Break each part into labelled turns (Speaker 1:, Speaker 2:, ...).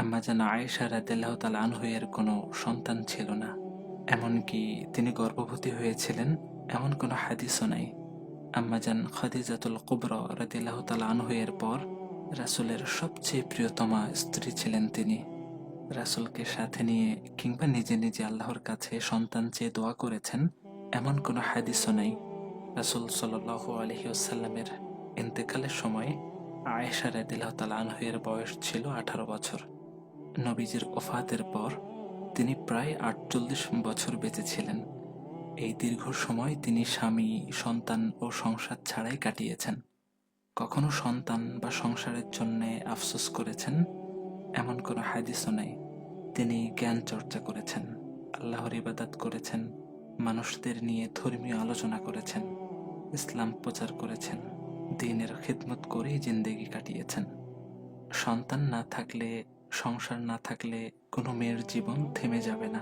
Speaker 1: আম্মা জান আয়েশা রাদিয়াল্লাহু তাআলা আনহা এর কোনো সন্তান ছিল না। এমনকি তিনি গর্ভবতী হয়েছিলেন এমন কোনো হাদিসও নাই। আম্মা জান খাদিজাতুল কুবরা রাদিয়াল্লাহু তাআলা আনহা এর পর রাসূলের সবচেয়ে প্রিয়তমা স্ত্রী ছিলেন তিনি। রাসূলকে সাথে নিয়ে কিংবা নিজে নিজে আল্লাহর কাছে সন্তান চেয়ে দোয়া করেছেন এমন কোনো হাদিসও নাই। রাসূল সাল্লাল্লাহু আলাইহি ওয়াসাল্লামের ইন্তেকালের সময় আয়েশা রাদিয়াল্লাহু তাআলা আনহা এর বয়স ছিল 18 বছর। নবীজির ওফাতের পর তিনি প্রায় ৪৮ বছর বেঁচে ছিলেন। এই দীর্ঘ সময় তিনি স্বামী, সন্তান ও সংসার ছাড়াই কাটিয়েছেন। কখনো সন্তান বা সংসারের জন্য আফসোস করেছেন এমন কোনো হাদিসও নাই। তিনি জ্ঞান চর্চা করেছেন, আল্লাহর ইবাদত করেছেন, মানুষদের নিয়ে ধর্মীয় আলোচনা করেছেন, ইসলাম প্রচার করেছেন, দ্বীনের খিদমত করেই জিন্দেগি কাটিয়েছেন। সন্তান না থাকলে, সংসার না থাকলে কোনো মেয়ের জীবন থেমে যাবে না।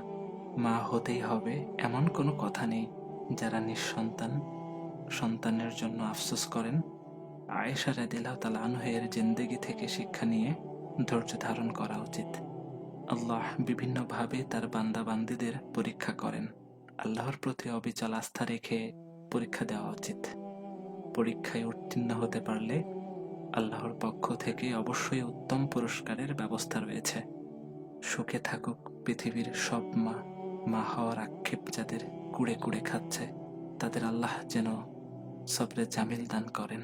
Speaker 1: মা হতেই হবে এমন কোনো কথা নেই। যারা নিঃসন্তান, সন্তানের জন্য আফসোস করেন, আয়েশা রাদিয়াল্লাহু তাআলা আনহা এর জিন্দেগি থেকে শিক্ষা নিয়ে ধৈর্য ধারণ করা উচিত। আল্লাহ বিভিন্নভাবে তার বান্দা-বান্দীদের পরীক্ষা করেন। আল্লাহর প্রতি অবিচল আস্থা রেখে পরীক্ষা দেওয়া উচিত। পরীক্ষায় উত্তীর্ণ হতে পারলে আল্লাহর পক্ষ থেকে অবশ্যই উত্তম পুরস্কারের ব্যবস্থা রয়েছে। সুখে থাকুক পৃথিবীর সব মা। মা হওয়ার আক্ষেপ যাদের কুড়ে কুড়ে খাচ্ছে, তাদের আল্লাহ যেন সবরে জামিল দান করেন।